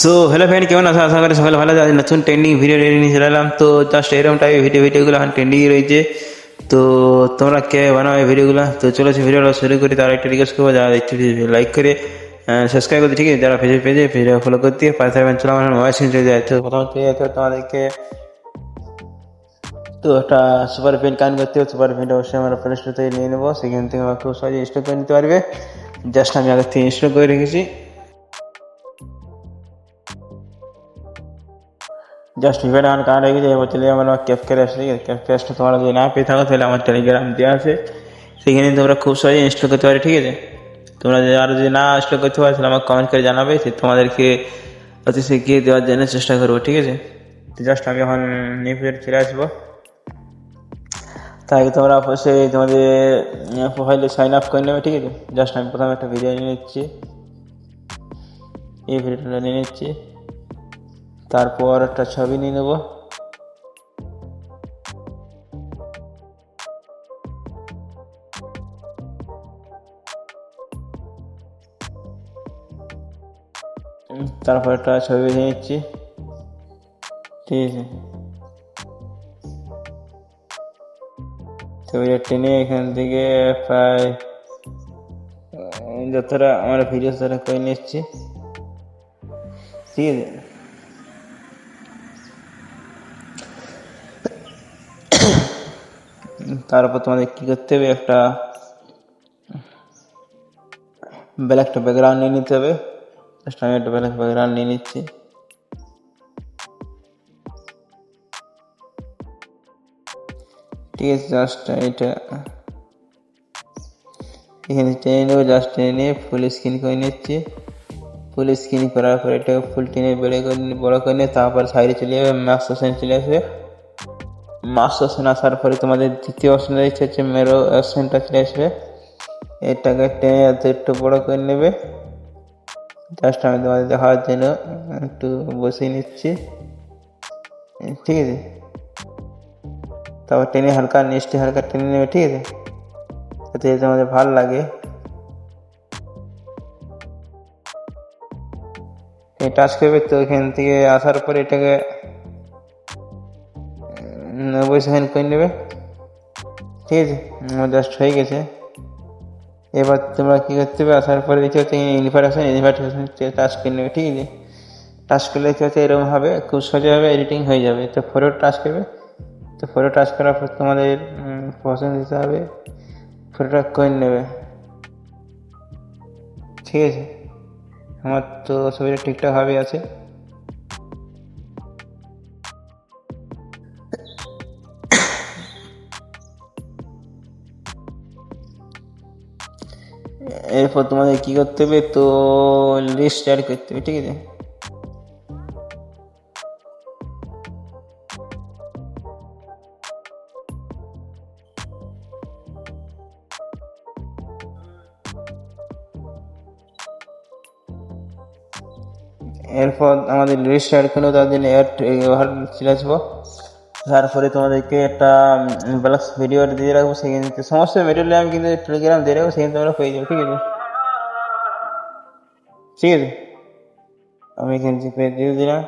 So hello friend, কেমন আছো? আশা করি সকালে ভালো আছে। আজ নতুন ট্রেন্ডিং ভিডিও নিয়ে চলে এলাম। তো জাস্ট এরকম টাইপের ভিডিওগুলো এখন ট্রেন্ডিংয়ে রয়েছে। তো তোমরা কে বানাও এই ভিডিওগুলো? তো চলো সেই ভিডিওটা শুরু করি। তার একটা রিকোয়েস্ট করবো, যারা দেখতে লাইক করে সাবস্ক্রাইব করতে, ঠিক আছে? যারা ফেসবুক পেজে ভিডিও ফলো করতে পাশে থাকবেন। চলো আমার মোবাইল স্ক্রিন চলে যায়। তো প্রথমে পেয়ে যেতে তোমাদেরকে তো একটা সুপার পেন কান করতে হবে। সুপার পেনটা অবশ্যই আমরা প্লে স্টোর থেকে নিয়ে নেবো, সেখান থেকে আমরা খুব সহজে ইনস্টল করে নিতে পারবে। জাস্ট আমি আগের থেকে ইনস্টল করে রেখেছি। জাস্ট ভিডিওটা আমার কানেক্ট হয়ে গেছে। এবার চলে যাবো আমার ক্যাপকারে আসলে। ক্যাপকারটা তোমরা যদি না পেয়ে থাকো তাহলে আমার টেলিগ্রাম দেওয়া আছে, সেখানে তোমরা খুব সহজে ইনস্টল করতে পারো, ঠিক আছে? তোমরা যদি না ইনস্টল করতে পারো তাহলে আমাকে কমেন্ট করে জানাবে, সে তোমাদেরকে অতি শিখিয়ে দেওয়ার জন্য চেষ্টা করবো, ঠিক আছে? তো জাস্ট আমি এখন নিউ পেজে চলে আসবো। তাই তোমরা অবশ্যই তোমাদের প্রোফাইলে সাইন আপ করে নেবে, ঠিক আছে? জাস্ট আমি প্রথমে একটা ভিডিও নিয়ে নিচ্ছি, এই ভিডিওটা নিয়ে নিচ্ছি। তারপর একটা ছবি নিয়ে নেবো। তারপর একটা ছবি বেছে নিচ্ছি, ঠিক আছে? ছবিটা টেনে এখান থেকে প্রায় যতটা আমার ভিডিও সেটা করে নিচ্ছি, ঠিক আছে? তারপর তোমাদের কী করতে হবে, একটা ব্ল্যাক ব্যাকগ্রাউন্ড নিয়ে নিতে হবে। জাস্ট আমি একটা ব্ল্যাক ব্যাকগ্রাউন্ড নিয়ে নিচ্ছি, ঠিক আছে? জাস্ট এটা এখানে টেনে নেবো। জাস্ট টেনে নিয়ে ফুল স্ক্রিন করে নিচ্ছি। ফুল স্ক্রিন করার পর এটাকে ফুল টেনে বড়ো করে নিয়ে তারপর সাইডে চলে যাবে, মাস্ক অপশান চলে আসবে। মাস্ক অপশান আসার পরে তোমাদের দ্বিতীয় অপশান দেখতে হচ্ছে মেরো অপশানটা চলে আসবে। এটাকে টেনে একটু বড়ো করে নেবে। জাস্ট আমি তোমাদের দেখার জন্য একটু বসিয়ে নিচ্ছি, ঠিক আছে? তারপর টেনে হালকা নিচে হালকা টেনে নেবে, ঠিক আছে? যাতে তোমাদের ভালো লাগে। টাচ করবে, তো এখান থেকে আসার পরে এটাকে 90 সেকেন্ড করে নেবে, ঠিক আছে? জাস্ট হয়ে গেছে। এবার তোমরা কী করতে হবে, আসার পরে দেখতে হচ্ছে ইনভার্টেশন টাচ করে নেবে, ঠিক আছে? টাচ করলে দেখতে হচ্ছে এরকম হবে, খুব সহজভাবে এডিটিং হয়ে যাবে। তো ফটো টাচ করবে, তো ফটো টাচ করার পর তোমাদের পছন্দ দিতে হবে, ফটোটা করে নেবে, ঠিক আছে? আমার তো ছবিটা ঠিকঠাকভাবে আছে। এরপর তোমাদের কী করতে হবে, তো লিস্ট অ্যাড করতে হবে, ঠিক আছে? এরপর আমাদের লিস্ট অ্যাড করলেও তার জন্য চলে আসবো। তারপরে তোমাদেরকে একটা ব্লগস ভিডিও দিয়ে রাখবো, সেখানে সমস্ত মেটেরিয়াল আমি কিন্তু টেলিগ্রাম দিয়ে রাখবো, সেখানে তোমরা পেয়ে যাবো, ঠিক আছে? ঠিক আছে, আমি এখানে দিয়ে দিলাম,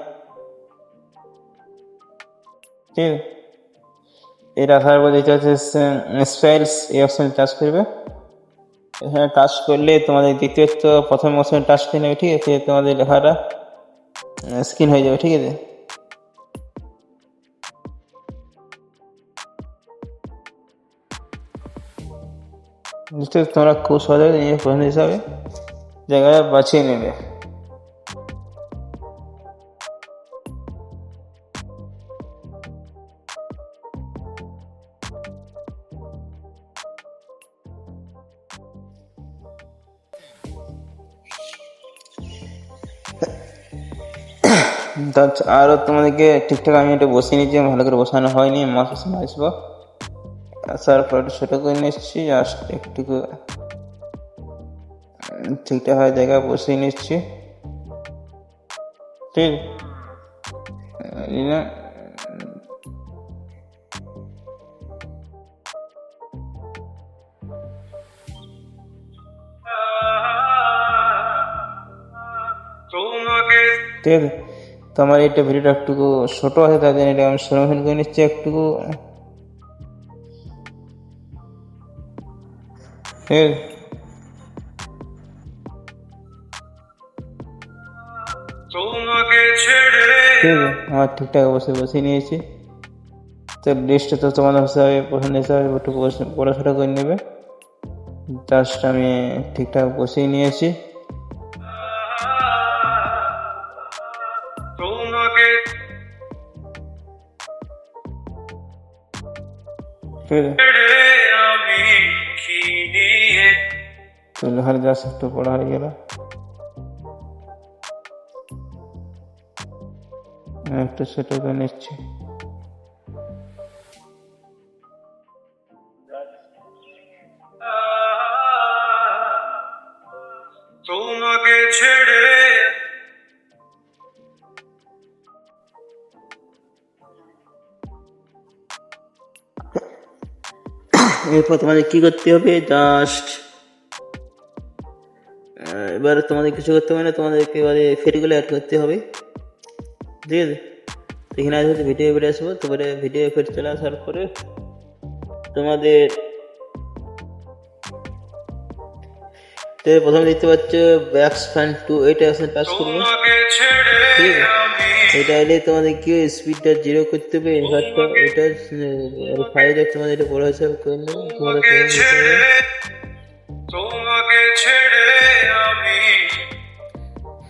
ঠিক আছে? এটা আসার পর যেটা হচ্ছে স্টাইলস, এই অপশানে টাচ করবে। এখানে টাচ করলে তোমাদের দ্বিতীয় প্রথম অপশানে টাচ করে নেবে, ঠিক আছে? তোমাদের লেখাটা স্ক্রিন হয়ে যাবে, ঠিক আছে? নিশ্চয়ই তোমরা খুব সহজে নিজের পছন্দ হিসাবে জায়গাটা বাছিয়ে নেবে। আরও তোমাদেরকে ঠিকঠাক আমি এটা বসিয়ে নিচ্ছি, ভালো করে বসানো হয়নি। মাস আসবো, আসার পর ছোটো করে নিচ্ছি, জাস্ট একটুকু ঠিকঠাক হয় জায়গায় বসিয়ে নিচ্ছি, ঠিক আছে? ঠিক আছে। তো আমার এটা ভিডিওটা একটুকু ছোটো আছে, তার জন্য এটা আমি সলিউশন করে নিচ্ছি একটুকু, ঠিক আছে। ঠিক আছে, আমার ঠিকঠাক অবশ্যই বসিয়ে নিয়েছি। তো লিস্টটা তো তোমাদের হিসাবে পছন্দ হিসাবে একটু পড়াশোনা করে নেবে। জাস্ট আমি ঠিকঠাক বসিয়ে নিয়েছি। ঠিক আছে, তো লেখার জাস্ট একটু পড়া হয়ে গেল। একটু সেটা করে নিচ্ছি। তোমাকে ছেড়ে এরপর তোমাদের কি করতে হবে, জাস্ট এবার তোমাদের কিছু করতে হবে না, তোমাদেরকে এবারে ফেটগুলো অ্যাড করতে হবে। ঠিক আছে, এখানে আসবে ভিডিও এবারে আসবো, তারপরে ভিডিও ফেট চলে আসার পরে তোমাদের প্রথমে দেখতে পাচ্ছ ব্যাকস্প্যান 2, এটা আসলে টাচ করবে। ঠিক আছে, এটা এলে তোমাদের কি স্পিডটা 0 করতে হবে। ইনভার্টটা এটা 5 তোমাদের এটা বড় হিসাবে করে নেবে। তোমাদের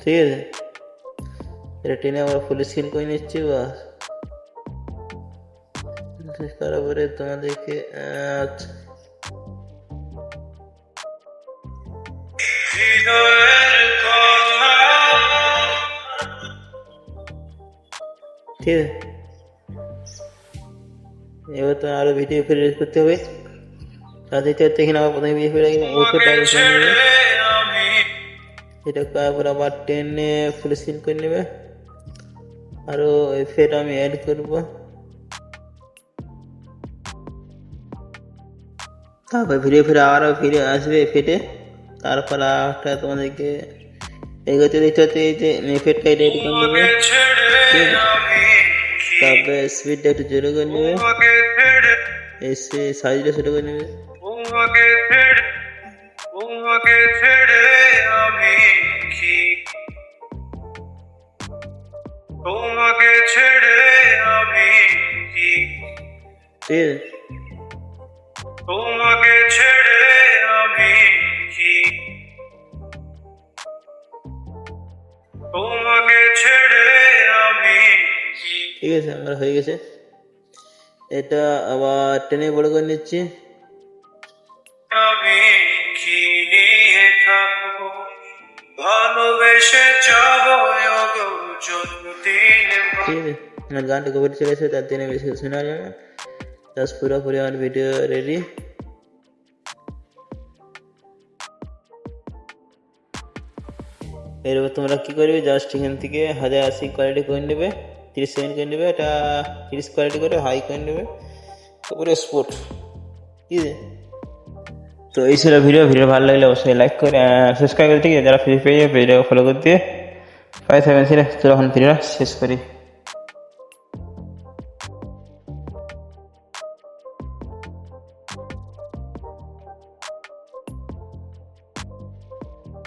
ঠিক আছে, এটা টেনে আমরা ফুল স্ক্রিন করে নিচ্ছি। বাস তারপরে তোমাদেরকে ঠিক আছে, এবার তো আরো ভিডিও ফিরে করতে হবে। তাদের এখানে আবার প্রথমে ভিডিও ফিরে এটা তারপর আবার টেনে ফুল স্ক্রিন করে নেবে। আরো ফেট আমি অ্যাড করবো। তারপর ভিডিও ফিরে আবারও ফিরে আসবে ফেটে। তারপর একটা তোমাদেরকে এগোতে দিতে হচ্ছে, এই যে ফেটটা এটা এড করে নেবে। তারপরে স্পিডটা একটু জোরে করে নেবে, এসে সাইজটা ছোটো করে নেবে। ঠিক আছে, ঠিক আছে, আমার হয়ে গেছে। এটা আবার টেনে বড় করে নিচ্ছি। আমি কি নিয়ে থাকবো, ভালোবেসে যাবো যতদিন। ঠিক আছে, আমার গানটা কবে চলেছে তার দিনে বেশি শোনা যাবে। জাস্ট পুরোপুরি আমার ভিডিও রেডি। এরপর তোমরা কি করবে, জাস্ট এখান থেকে 1080 কোয়ালিটি করে নেবে, 30 সেকেন্ড করে নেবে। এটা 30 কোয়ালিটি করে হাই করে নেবে, তারপরে স্পোর্ট। ঠিক আছে, তো এই ছিল ভিডিও ভালো লাগলে অবশ্যই লাইক করে সাবস্ক্রাইব করে, ঠিক আছে। যারা ফ্রি পেয়ে ভিডিও ফলো করতে পাই থাকবেন, চলো এখন ভিডিওটা শেষ করি।